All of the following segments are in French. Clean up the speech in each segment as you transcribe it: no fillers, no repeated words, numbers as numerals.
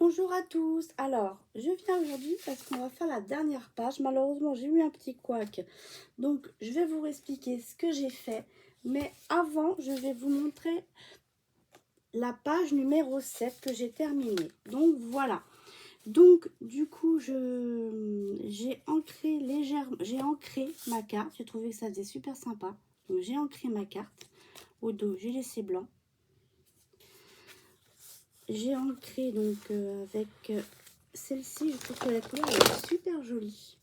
Bonjour à tous. Alors, je viens aujourd'hui parce qu'on va faire la dernière page. Malheureusement, j'ai eu un petit couac. Donc, je vais vous expliquer ce que j'ai fait. Mais avant, je vais vous montrer la page numéro 7 que j'ai terminée. Donc, voilà. Donc, du coup, j'ai ancré légèrement, j'ai ancré ma carte. J'ai trouvé que ça faisait super sympa. Donc, j'ai ancré ma carte. Au dos, j'ai laissé blanc. J'ai ancré donc avec celle-ci, je trouve que la couleur est super jolie.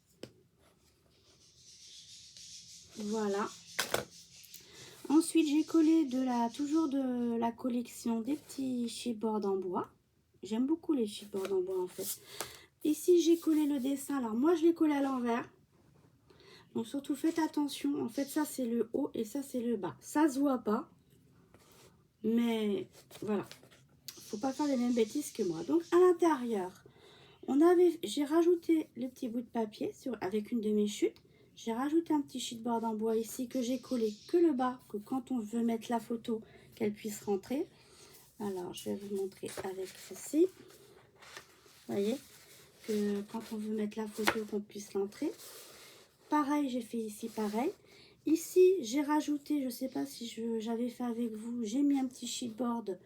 Voilà. Ensuite, j'ai collé toujours de la collection des petits chipboards en bois. J'aime beaucoup les chipboards en bois en fait. Ici, j'ai collé le dessin. Alors moi, je l'ai collé à l'envers. Donc surtout, faites attention. En fait, ça c'est le haut et ça c'est le bas. Ça se voit pas. Mais voilà. Faut pas faire les mêmes bêtises que moi. Donc à l'intérieur, j'ai rajouté le petit bout de papier avec une de mes chutes. J'ai rajouté un petit chipboard en bois ici que j'ai collé que le bas, que quand on veut mettre la photo, qu'elle puisse rentrer. Alors, je vais vous montrer avec ceci. Vous voyez, que quand on veut mettre la photo, qu'on puisse l'entrer. Pareil, j'ai fait ici pareil. Ici, j'ai rajouté, je ne sais pas si j'avais fait avec vous, j'ai mis un petit chipboard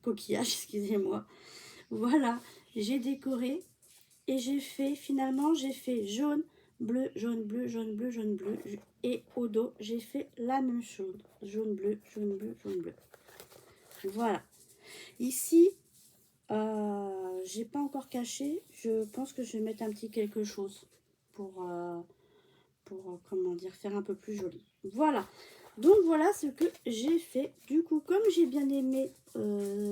coquillage, excusez-moi. Voilà, j'ai décoré et finalement j'ai fait jaune, bleu, jaune, bleu, jaune, bleu, jaune, bleu. Et au dos, j'ai fait la même chose. Jaune, bleu, jaune, bleu, jaune, bleu. Voilà. Ici, j'ai pas encore caché. Je pense que je vais mettre un petit quelque chose pour comment dire, faire un peu plus joli. Voilà. Donc voilà ce que j'ai fait. Du coup, comme j'ai bien aimé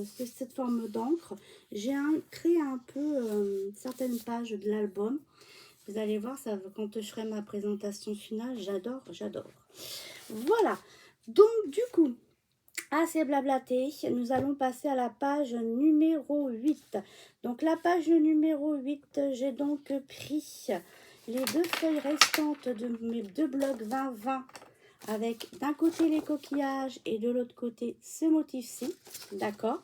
cette forme d'encre, j'ai créé un peu certaines pages de l'album. Vous allez voir, ça, quand je ferai ma présentation finale, j'adore, j'adore. Voilà. Donc du coup, assez blablaté, nous allons passer à la page numéro 8. Donc la page numéro 8, j'ai donc pris les deux feuilles restantes de mes deux blocs 20-20 avec d'un côté les coquillages et de l'autre côté ce motif-ci, d'accord.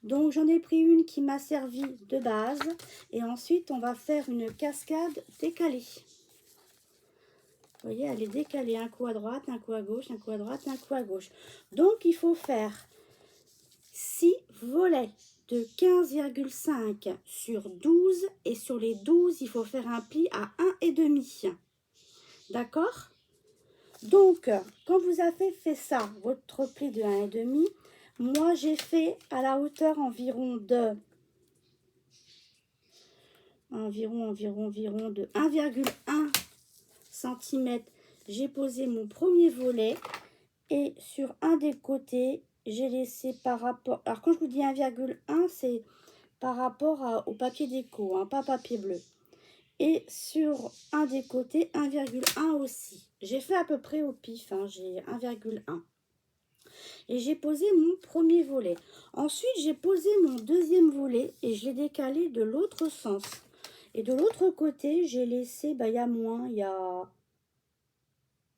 Donc j'en ai pris une qui m'a servi de base et ensuite on va faire une cascade décalée. Vous voyez, elle est décalée, un coup à droite, un coup à gauche, un coup à droite, un coup à gauche. Donc il faut faire 6 volets de 15,5 sur 12 et sur les 12, il faut faire un pli à 1,5. D'accord? Donc, quand vous avez fait ça, votre pli de 1,5, moi j'ai fait à la hauteur environ de 1,1 cm. J'ai posé mon premier volet et sur un des côtés, j'ai laissé par rapport... Alors quand je vous dis 1,1, c'est par rapport au papier déco, hein, pas papier bleu. Et sur un des côtés, 1,1 aussi. J'ai fait à peu près au pif, hein, j'ai 1,1. Et j'ai posé mon premier volet. Ensuite, j'ai posé mon deuxième volet et je l'ai décalé de l'autre sens. Et de l'autre côté, j'ai laissé, il y a moins, il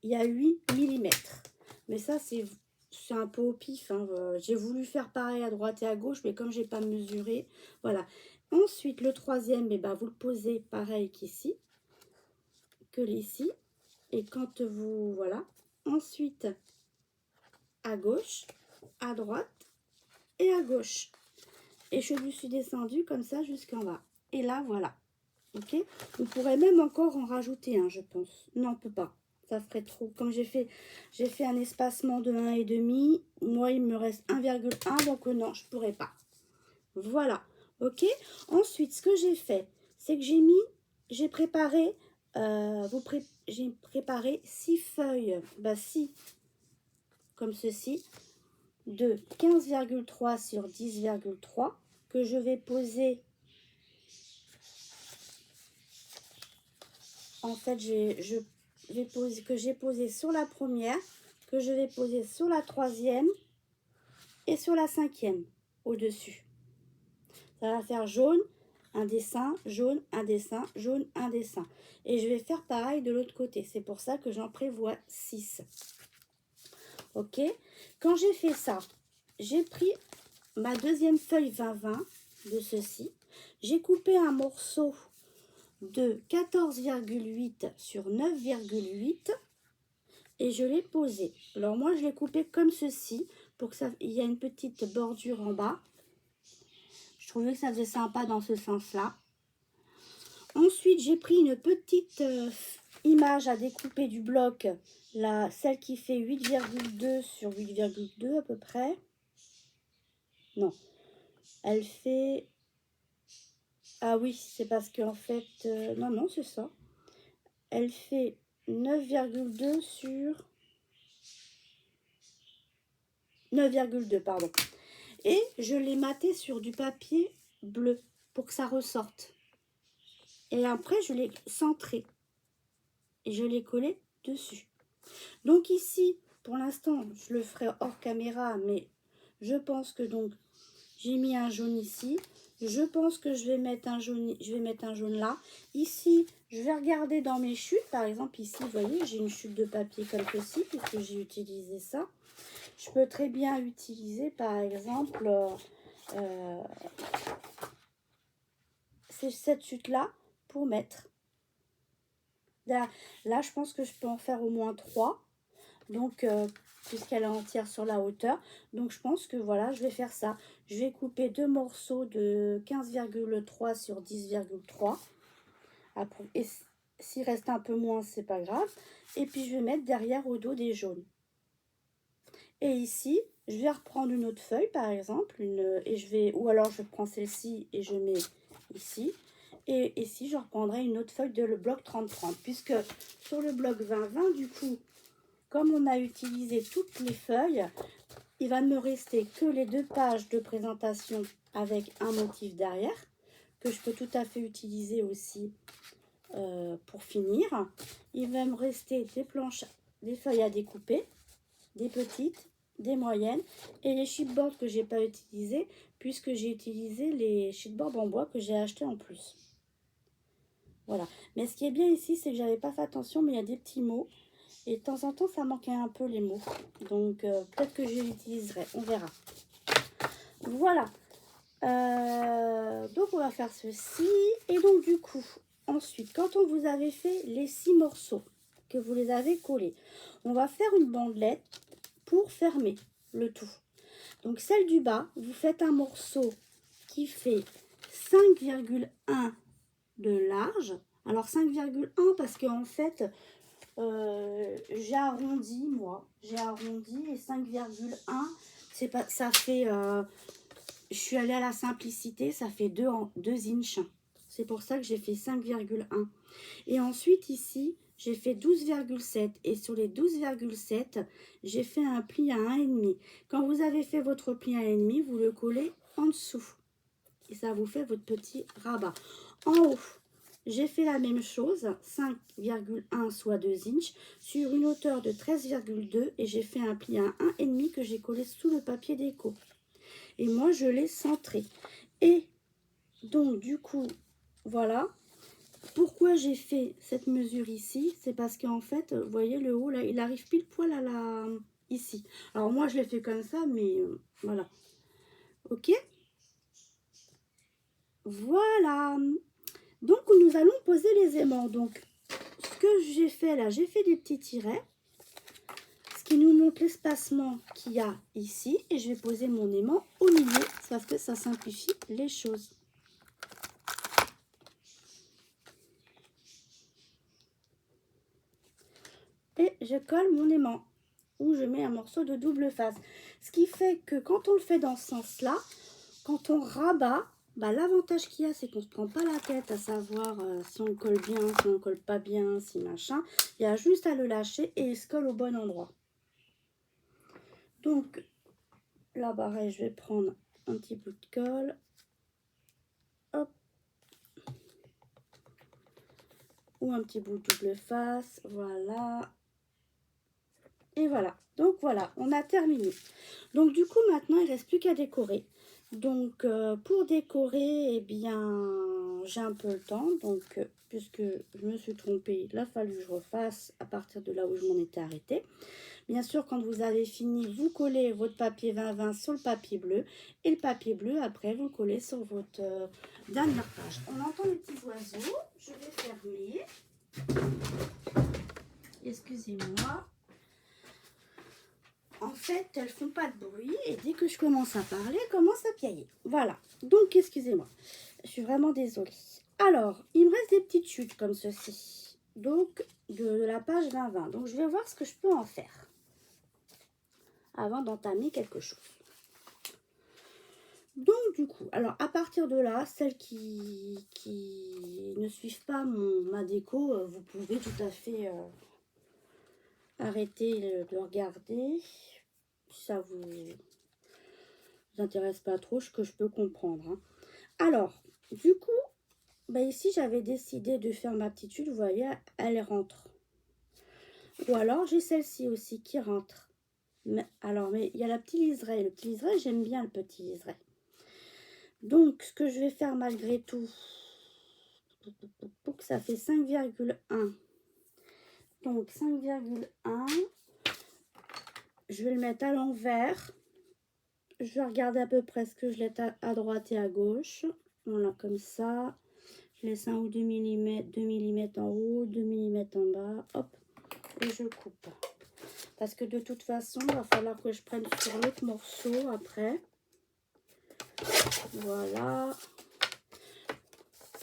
y a 8 mm. Mais ça, c'est un peu au pif. Hein. J'ai voulu faire pareil à droite et à gauche, mais comme j'ai pas mesuré, voilà. Ensuite, le troisième, vous le posez pareil qu'ici, que ici. Et quand vous, voilà. Ensuite, à gauche, à droite et à gauche. Et je me suis descendue comme ça jusqu'en bas. Et là, voilà. Ok. On pourrait même encore en rajouter un, je pense. Non, on peut pas. Ça ferait trop. Comme j'ai fait un espacement de 1,5. Moi, il me reste 1,1. Donc, non, je pourrais pas. Voilà. Ok. Ensuite, ce que j'ai fait, c'est que j'ai préparé, j'ai préparé 6 feuilles, 6 comme ceci, de 15,3 sur 10,3 que je vais poser. En fait, que j'ai posé sur la première, que je vais poser sur la troisième et sur la cinquième au-dessus. Ça va faire jaune, un dessin, jaune, un dessin, jaune, un dessin. Et je vais faire pareil de l'autre côté. C'est pour ça que j'en prévois 6. Ok. Quand j'ai fait ça, j'ai pris ma deuxième feuille 20-20 de ceci. J'ai coupé un morceau de 14,8 sur 9,8 et je l'ai posé. Alors moi je l'ai coupé comme ceci pour que ça, il y a une petite bordure en bas. Je trouvais que ça faisait sympa dans ce sens-là. Ensuite j'ai pris une petite image à découper du bloc, celle qui fait 8,2 sur 8,2 à peu près. Non, elle fait... Ah oui, c'est parce qu'en fait... non, c'est ça. Elle fait 9,2 sur 9,2, pardon. Et je l'ai maté sur du papier bleu pour que ça ressorte. Et après, je l'ai centré. Et je l'ai collé dessus. Donc ici, pour l'instant, je le ferai hors caméra, mais je pense que donc, j'ai mis un jaune ici. Je pense que je vais mettre un jaune là. Ici, je vais regarder dans mes chutes. Par exemple, ici, vous voyez, j'ai une chute de papier comme ceci, puisque j'ai utilisé ça. Je peux très bien utiliser, par exemple, cette chute-là pour mettre. Là, je pense que je peux en faire au moins 3. Donc, puisqu'elle est entière sur la hauteur. Donc, je pense que voilà, je vais faire ça. Je vais couper 2 morceaux de 15,3 sur 10,3. Et s'il reste un peu moins, c'est pas grave. Et puis, je vais mettre derrière au dos des jaunes. Et ici, je vais reprendre une autre feuille, par exemple. Ou alors, je prends celle-ci et je mets ici. Et ici, je reprendrai une autre feuille de le bloc 30-30. Puisque sur le bloc 20-20, du coup, comme on a utilisé toutes les feuilles, il va ne me rester que les 2 pages de présentation avec un motif derrière, que je peux tout à fait utiliser aussi pour finir. Il va me rester des planches, des feuilles à découper, des petites, des moyennes, et les chipboards que j'ai pas utilisé, puisque j'ai utilisé les chipboards en bois que j'ai acheté en plus. Voilà. Mais ce qui est bien ici, c'est que j'avais pas fait attention, mais il y a des petits mots. Et de temps en temps, ça manquait un peu les mots. Donc, peut-être que je l'utiliserai. On verra. Voilà. Donc, on va faire ceci. Et donc, du coup, ensuite, quand on vous avait fait les 6 morceaux, que vous les avez collés, on va faire une bandelette pour fermer le tout. Donc, celle du bas, vous faites un morceau qui fait 5,1 de large. Alors, 5,1 parce qu'en fait... j'ai arrondi, moi. J'ai arrondi et 5,1, c'est pas, ça fait... je suis allée à la simplicité, ça fait 2 inches. C'est pour ça que j'ai fait 5,1. Et ensuite, ici, j'ai fait 12,7. Et sur les 12,7, j'ai fait un pli à 1,5. Quand vous avez fait votre pli à 1,5, vous le collez en dessous. Et ça vous fait votre petit rabat. En haut, j'ai fait la même chose, 5,1 soit 2 inches, sur une hauteur de 13,2 et j'ai fait un pli à 1,5 que j'ai collé sous le papier déco. Et moi, je l'ai centré. Et donc, du coup, voilà. Pourquoi j'ai fait cette mesure ici? C'est parce qu'en fait, vous voyez, le haut, là, il arrive pile poil à ici. Alors, moi, je l'ai fait comme ça, mais voilà. Ok? Voilà. Donc, nous allons poser les aimants. Donc, ce que j'ai fait là, j'ai fait des petits tirets. Ce qui nous montre l'espacement qu'il y a ici. Et je vais poser mon aimant au milieu. Parce que ça simplifie les choses. Et je colle mon aimant. Ou je mets un morceau de double face. Ce qui fait que quand on le fait dans ce sens-là, quand on rabat, bah, l'avantage qu'il y a, c'est qu'on ne se prend pas la tête à savoir si on colle bien, si on ne colle pas bien, si machin. Il y a juste à le lâcher et il se colle au bon endroit. Donc, là, pareil, je vais prendre un petit bout de colle. Hop. Ou un petit bout de double face. Voilà. Et voilà. Donc voilà, on a terminé. Donc du coup, maintenant, il ne reste plus qu'à décorer. Donc pour décorer, eh bien, j'ai un peu le temps. Donc puisque je me suis trompée, il a fallu que je refasse à partir de là où je m'en étais arrêtée. Bien sûr, quand vous avez fini, vous collez votre papier 20-20 sur le papier bleu. Et le papier bleu, après, vous le collez sur votre dernière page. On entend les petits oiseaux. Je vais fermer. Excusez-moi. En fait, elles font pas de bruit. Et dès que je commence à parler, elles commencent à piailler. Voilà. Donc, excusez-moi. Je suis vraiment désolée. Alors, il me reste des petites chutes comme ceci. Donc, de la page 20-20. Donc, je vais voir ce que je peux en faire avant d'entamer quelque chose. Donc du coup, alors à partir de là, celles qui ne suivent pas ma déco, vous pouvez tout à fait arrêter de regarder. Si ça vous intéresse pas trop, ce que je peux comprendre. Hein. Alors, du coup, bah ici j'avais décidé de faire ma petite chute, vous voyez, elle rentre. Ou alors j'ai celle-ci aussi qui rentre. Mais il y a la petite liserée. Le petit liseré, j'aime bien le petit liseré. Donc, ce que je vais faire malgré tout, pour que ça fait 5,1. Donc, 5,1. Je vais le mettre à l'envers. Je vais regarder à peu près ce que je laisse à droite et à gauche. Voilà, comme ça. Je laisse 1 ou 2 mm, 2 mm en haut, 2 mm en bas. Hop, et je coupe. Parce que de toute façon, il va falloir que je prenne sur l'autre morceau après. Voilà.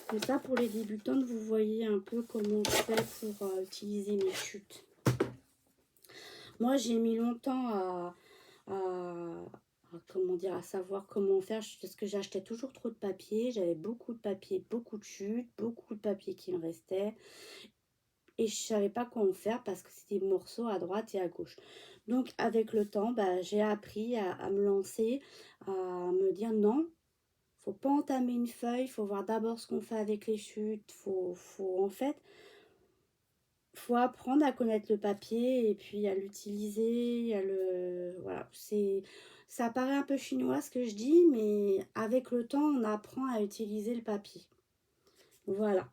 Comme ça, pour les débutantes, vous voyez un peu comment je fais pour utiliser mes chutes. Moi, j'ai mis longtemps comment dire, à savoir comment faire, parce que j'achetais toujours trop de papier. J'avais beaucoup de papier, beaucoup de chutes, beaucoup de papier qui me restait. Et je savais pas quoi en faire parce que c'était des morceaux à droite et à gauche. Donc, avec le temps, bah, j'ai appris à me lancer, à me dire non. Faut pas entamer une feuille, faut voir d'abord ce qu'on fait avec les chutes, en fait, faut apprendre à connaître le papier et puis à l'utiliser, voilà, ça paraît un peu chinois ce que je dis, mais avec le temps, on apprend à utiliser le papier. Voilà.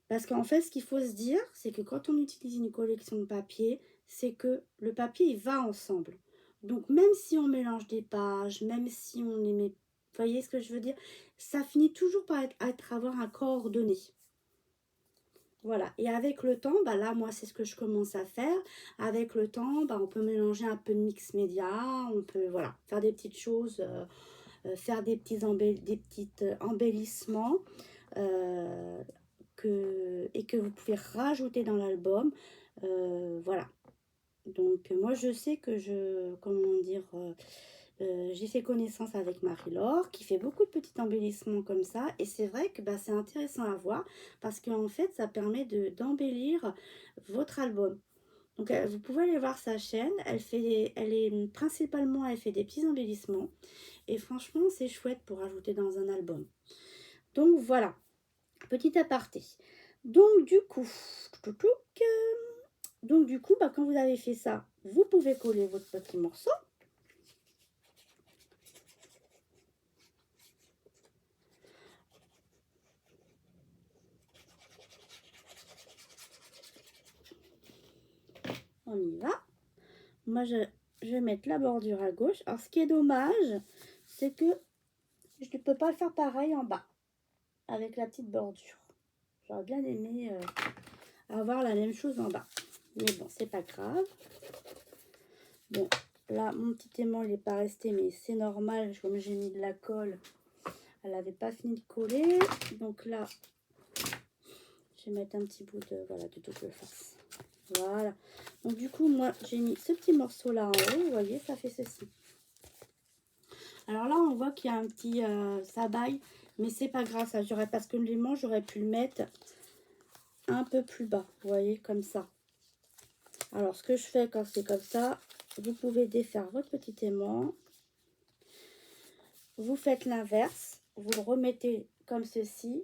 Parce qu'en fait, ce qu'il faut se dire, c'est que quand on utilise une collection de papier, c'est que le papier, il va ensemble. Donc, même si on mélange des pages, même si on les met... Vous voyez ce que je veux dire? Ça finit toujours par avoir un coordonné. Voilà. Et avec le temps, bah là, moi, c'est ce que je commence à faire. Avec le temps, bah, on peut mélanger un peu de mix média. On peut, voilà, faire des petites choses, faire des petits embellissements. Et que vous pouvez rajouter dans l'album. Voilà. Donc, moi, je sais que comment dire, j'ai fait connaissance avec Marie-Laure, qui fait beaucoup de petits embellissements comme ça. Et c'est vrai que bah, c'est intéressant à voir, parce qu'en fait, ça permet d'embellir votre album. Donc, vous pouvez aller voir sa chaîne. Elle fait principalement, elle fait des petits embellissements. Et franchement, c'est chouette pour ajouter dans un album. Donc, voilà. Petit aparté. Donc du coup, bah, quand vous avez fait ça, vous pouvez coller votre petit morceau. On y va. Moi, je vais mettre la bordure à gauche. Alors, ce qui est dommage, c'est que je ne peux pas faire pareil en bas, avec la petite bordure. J'aurais bien aimé avoir la même chose en bas. Mais bon, c'est pas grave. Bon, là, mon petit aimant, il n'est pas resté, mais c'est normal. Comme j'ai mis de la colle, elle n'avait pas fini de coller. Donc là, je vais mettre un petit bout de double face. Voilà. Donc du coup, moi, j'ai mis ce petit morceau-là en haut. Vous voyez, ça fait ceci. Alors là, on voit qu'il y a un petit sabaye, mais c'est pas grave. Ça, parce que l'aimant, j'aurais pu le mettre un peu plus bas. Vous voyez, comme ça. Alors, ce que je fais quand c'est comme ça, vous pouvez défaire votre petit aimant. Vous faites l'inverse. Vous le remettez comme ceci.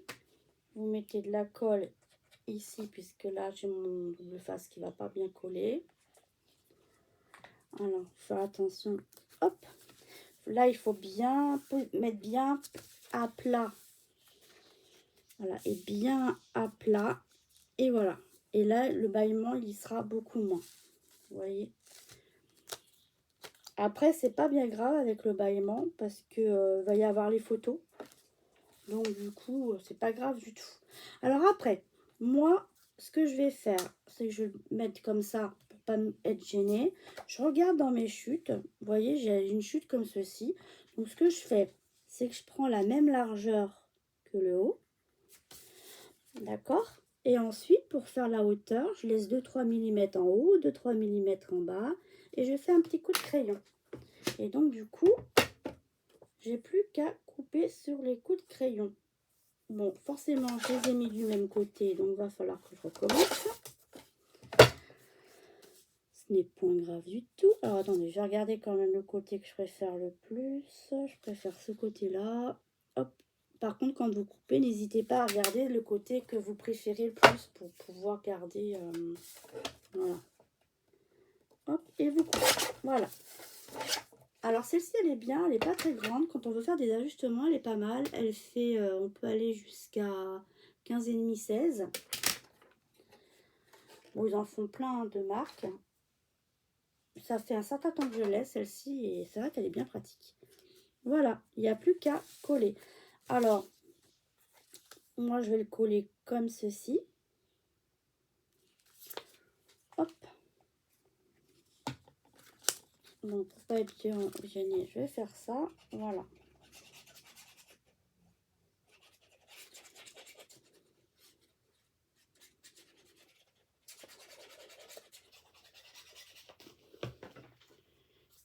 Vous mettez de la colle ici, puisque là, j'ai mon double face qui ne va pas bien coller. Alors, faire attention. Hop. Là, il faut bien mettre bien à plat. Voilà, et bien à plat. Et voilà. Et là, le bâillement, il y sera beaucoup moins. Vous voyez. Après, c'est pas bien grave avec le bâillement parce que va y avoir les photos. Donc, du coup, c'est pas grave du tout. Alors après, moi, ce que je vais faire, c'est que je vais mettre comme ça pour pas être gênée. Je regarde dans mes chutes. Vous voyez, j'ai une chute comme ceci. Donc, ce que je fais, c'est que je prends la même largeur que le haut. D'accord? Et ensuite, pour faire la hauteur, je laisse 2-3 mm en haut, 2-3 mm en bas. Et je fais un petit coup de crayon. Et donc, du coup, j'ai plus qu'à couper sur les coups de crayon. Bon, forcément, je les ai mis du même côté, donc il va falloir que je recommence. Ce n'est point grave du tout. Alors, attendez, je vais regarder quand même le côté que je préfère le plus. Je préfère ce côté-là. Hop. Par contre, quand vous coupez, n'hésitez pas à regarder le côté que vous préférez le plus pour pouvoir garder... voilà. Hop, et vous coupez. Voilà. Alors, celle-ci, elle est bien. Elle n'est pas très grande. Quand on veut faire des ajustements, elle est pas mal. Elle fait... on peut aller jusqu'à 15,5, 16. Bon, ils en font plein de marques. Ça fait un certain temps que je l'ai, celle-ci, et c'est vrai qu'elle est bien pratique. Voilà, il n'y a plus qu'à coller. Alors, moi, je vais le coller comme ceci. Hop. Donc, pour pas être gêné, je vais faire ça. Voilà.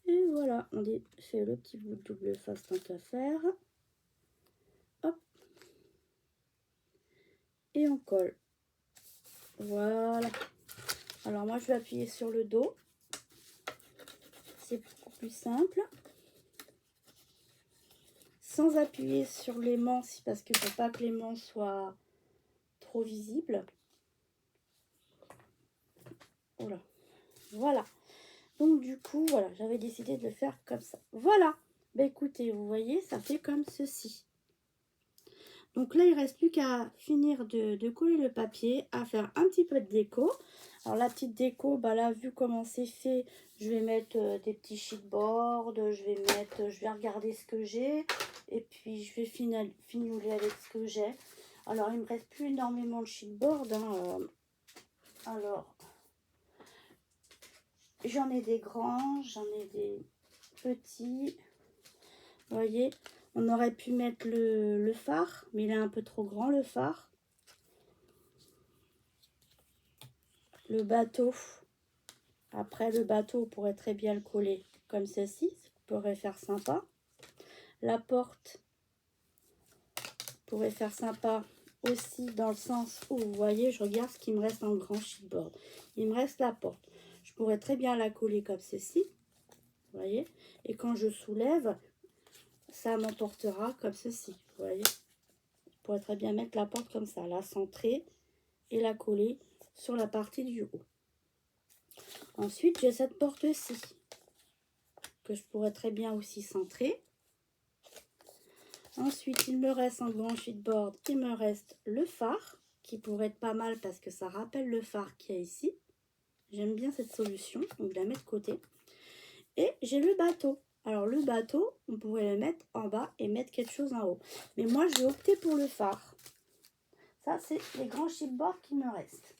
Et voilà, on fait le petit bout de double face tant qu'à faire. Hop. Et on colle. Voilà. Alors, moi, je vais appuyer sur le dos. C'est beaucoup plus simple. Sans appuyer sur les manches, parce qu'il ne faut pas que les manches soient trop visibles. Voilà. Voilà. Donc du coup, voilà, j'avais décidé de le faire comme ça. Voilà. Bah écoutez, vous voyez, ça fait comme ceci. Donc là, il ne reste plus qu'à finir de coller le papier, à faire un petit peu de déco. Alors la petite déco, bah là, vu comment c'est fait, je vais mettre des petits sheetboards, je vais regarder ce que j'ai. Et puis je vais fignoler avec ce que j'ai. Alors il me reste plus énormément de sheetboard. Hein, alors, j'en ai des grands, j'en ai des petits. Vous voyez, on aurait pu mettre le phare, mais il est un peu trop grand le phare. Le bateau. Après le bateau, on pourrait très bien le coller comme ceci. Ça pourrait faire sympa. La porte pourrait faire sympa aussi dans le sens où, vous voyez, je regarde ce qui me reste en grand sheetboard. Il me reste la porte. Je pourrais très bien la coller comme ceci. Vous voyez. Et quand je soulève, ça m'emportera comme ceci. Vous voyez. Je pourrais très bien mettre la porte comme ça, la centrer et la coller sur la partie du haut. Ensuite, j'ai cette porte-ci que je pourrais très bien aussi centrer. Ensuite, il me reste en grand sheetboard, il me reste le phare qui pourrait être pas mal parce que ça rappelle le phare qu'il y a ici. J'aime bien cette solution, donc je la mets de côté. Et j'ai le bateau. Alors le bateau, on pourrait le mettre en bas et mettre quelque chose en haut. Mais moi, je vais opter pour le phare. Ça, c'est les grands sheetboards qui me restent.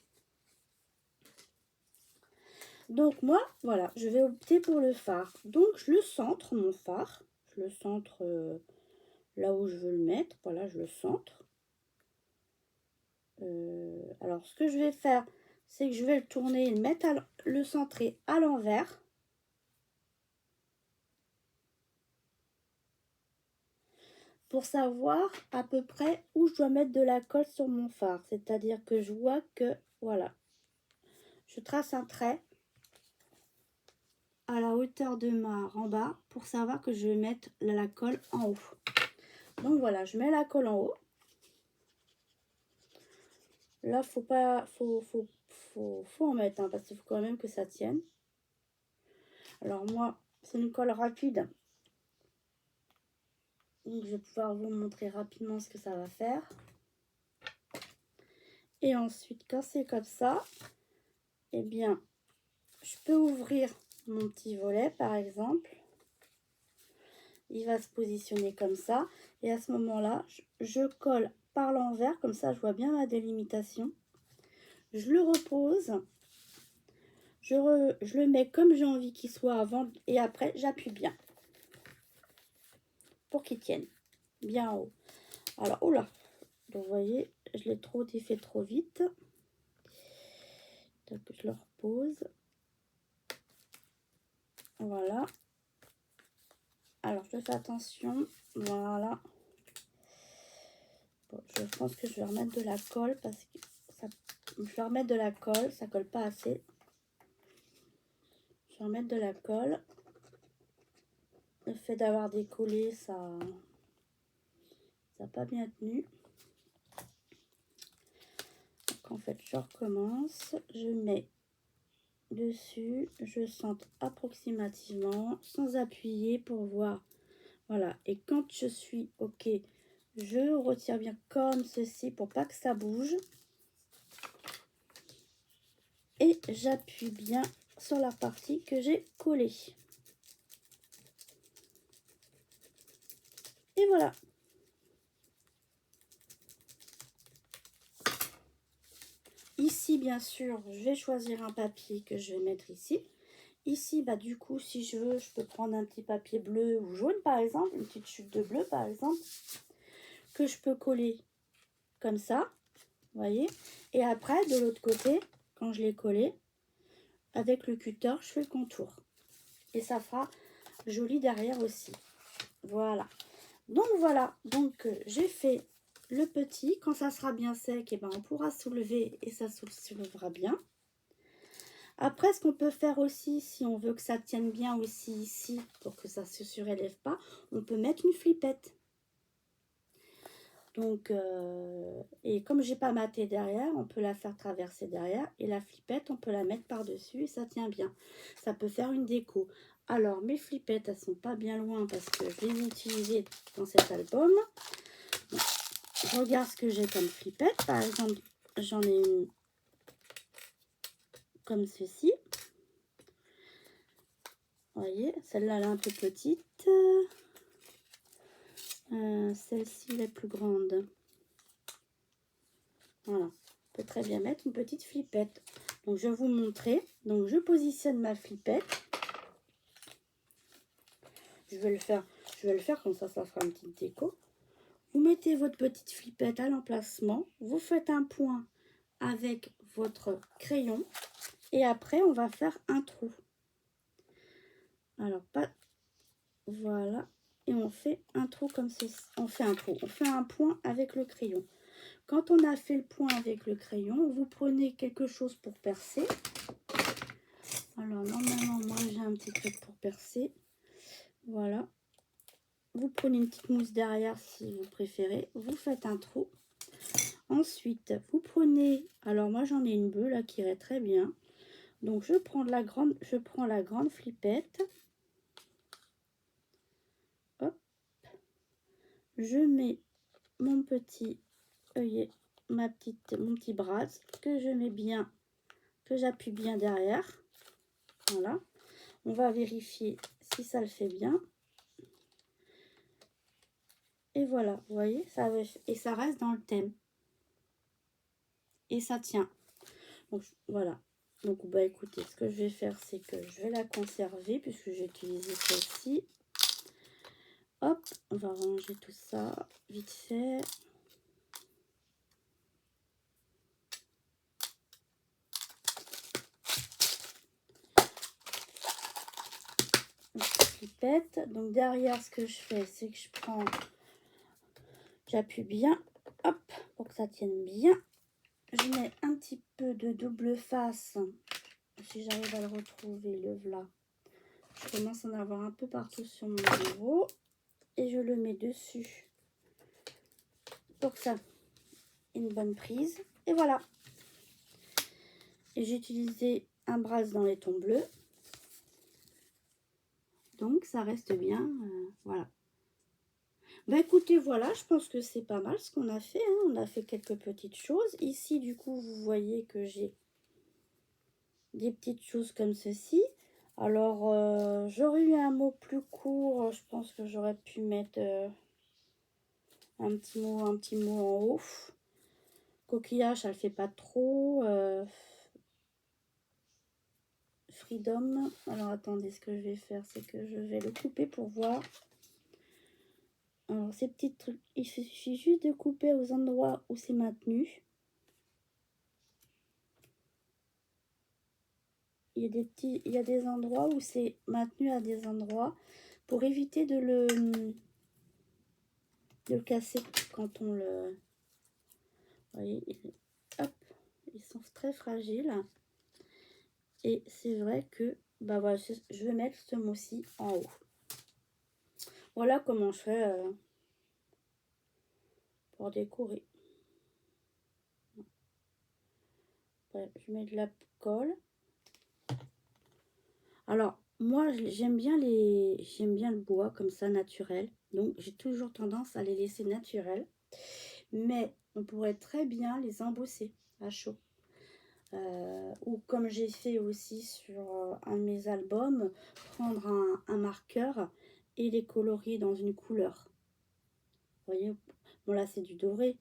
Donc moi, voilà, je vais opter pour le phare. Donc je le centre, mon phare. Je le centre là où je veux le mettre. Voilà, je le centre. Alors ce que je vais faire, c'est que je vais le tourner, le mettre le centrer à l'envers. Pour savoir à peu près où je dois mettre de la colle sur mon phare. C'est-à-dire que je vois que, voilà, je trace un trait à la hauteur de ma en bas pour savoir que je vais mettre la colle en haut. Donc voilà, je mets la colle en haut. Là, faut en mettre, hein, parce qu'il faut quand même que ça tienne. Alors moi, c'est une colle rapide. Donc je vais pouvoir vous montrer rapidement ce que ça va faire. Et ensuite, quand c'est comme ça, eh bien, je peux ouvrir mon petit volet, par exemple. Il va se positionner comme ça. Et à ce moment-là, je colle par l'envers. Comme ça, je vois bien ma délimitation. Je le repose. Je le mets comme j'ai envie qu'il soit avant. Et après, j'appuie bien. Pour qu'il tienne bien en haut. Alors, oh là. Donc, vous voyez, je l'ai trop défait trop vite. Donc, je le repose. Voilà. Alors, je fais attention. Voilà. Bon, je pense que je vais remettre de la colle parce que ça... Je vais remettre de la colle. Ça colle pas assez. Je vais remettre de la colle. Le fait d'avoir décollé, ça n'a pas bien tenu. Donc, en fait, je recommence. Je mets dessus. Je centre approximativement sans appuyer pour voir. Voilà. Et quand je suis OK, je retire bien comme ceci pour pas que ça bouge. Et j'appuie bien sur la partie que j'ai collée. Et voilà. Ici, bien sûr, je vais choisir un papier que je vais mettre ici. Ici, bah, du coup, si je veux, je peux prendre un petit papier bleu ou jaune, par exemple. Une petite chute de bleu, par exemple. Que je peux coller comme ça. Vous voyez. Et après, de l'autre côté, quand je l'ai collé, avec le cutter, je fais le contour. Et ça fera joli derrière aussi. Voilà. Donc, voilà. Donc, j'ai fait le petit. Quand ça sera bien sec, et ben, on pourra soulever et ça soulèvera bien. Après, ce qu'on peut faire aussi, si on veut que ça tienne bien aussi ici, pour que ça ne se surélève pas, on peut mettre une flippette. Donc, et comme j'ai pas maté derrière, on peut la faire traverser derrière. Et la flippette, on peut la mettre par-dessus et ça tient bien. Ça peut faire une déco. Alors, mes flippettes, elles sont pas bien loin parce que je les ai utilisées dans cet album. Je regarde ce que j'ai comme flippette. Par exemple, j'en ai une comme ceci. Vous voyez, celle-là, elle est un peu petite. Celle-ci, elle est plus grande. Voilà. On peut très bien mettre une petite flippette. Donc, je vais vous montrer. Donc, je positionne ma flippette. Je vais le faire comme ça fera une petite déco. Vous mettez votre petite flippette à l'emplacement. Vous faites un point avec votre crayon. Et après, on va faire un trou. Alors, pas... Voilà. Et on fait un trou comme ceci. On fait un trou. On fait un point avec le crayon. Quand on a fait le point avec le crayon, vous prenez quelque chose pour percer. Alors, normalement, moi, j'ai un petit truc pour percer. Voilà. Vous prenez une petite mousse derrière si vous préférez. Vous faites un trou. Ensuite, vous prenez... Alors, moi, j'en ai une bleue, là, qui irait très bien. Donc, je prends la grande flippette. Hop. Je mets mon petit œillet, mon petit bras que je mets bien, que j'appuie bien derrière. Voilà. On va vérifier si ça le fait bien. Et voilà, vous voyez, et ça reste dans le thème. Et ça tient. Donc, voilà. Donc, bah, écoutez, ce que je vais faire, c'est que je vais la conserver puisque j'ai utilisé celle-ci. Hop, on va ranger tout ça vite fait. Flippette. Donc, derrière, ce que je fais, c'est que je prends... J'appuie bien, hop, pour que ça tienne bien. Je mets un petit peu de double face. Si j'arrive à le retrouver, le voilà. Je commence à en avoir un peu partout sur mon bureau. Et je le mets dessus pour que ça ait une bonne prise. Et voilà. Et j'ai utilisé un brasse dans les tons bleus. Donc, ça reste bien. Voilà. Bah écoutez, voilà, je pense que c'est pas mal ce qu'on a fait. Hein. On a fait quelques petites choses. Ici, du coup, vous voyez que j'ai des petites choses comme ceci. Alors, j'aurais eu un mot plus court. Je pense que j'aurais pu mettre un petit mot en haut. Coquillage, ça le fait pas trop. Freedom. Alors, attendez, ce que je vais faire, c'est que je vais le couper pour voir. Alors, ces petits trucs, il suffit juste de couper aux endroits où c'est maintenu. Il y a des endroits où c'est maintenu à des endroits pour éviter de le casser quand on le... Vous voyez, hop, ils sont très fragiles. Et c'est vrai que, bah voilà, je vais mettre ce mot-ci en haut. Voilà comment je fais pour décorer. Ouais, je mets de la colle. Alors, moi, j'aime bien le bois comme ça, naturel. Donc, j'ai toujours tendance à les laisser naturels. Mais on pourrait très bien les embosser à chaud. Ou comme j'ai fait aussi sur un de mes albums, prendre un marqueur et les colorier dans une couleur. Vous voyez, bon là c'est du doré,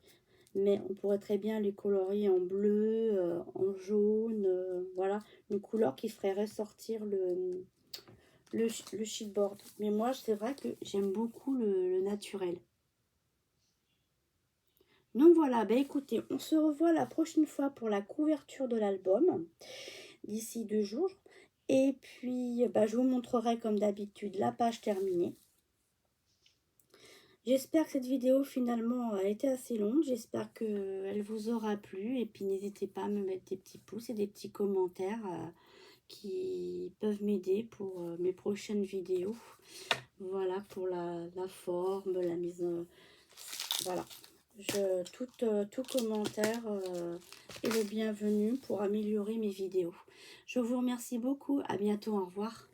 mais on pourrait très bien les colorier en bleu, en jaune, voilà, une couleur qui ferait ressortir le chipboard. Mais moi c'est vrai que j'aime beaucoup le naturel. Donc voilà, bah écoutez, on se revoit la prochaine fois pour la couverture de l'album, d'ici 2 jours. Et puis, bah, je vous montrerai comme d'habitude la page terminée. J'espère que cette vidéo finalement a été assez longue. J'espère qu'elle vous aura plu. Et puis n'hésitez pas à me mettre des petits pouces et des petits commentaires qui peuvent m'aider pour mes prochaines vidéos. Voilà, pour la forme, la mise... voilà. Tout commentaire est le bienvenu pour améliorer mes vidéos. Je vous remercie beaucoup. À bientôt. Au revoir.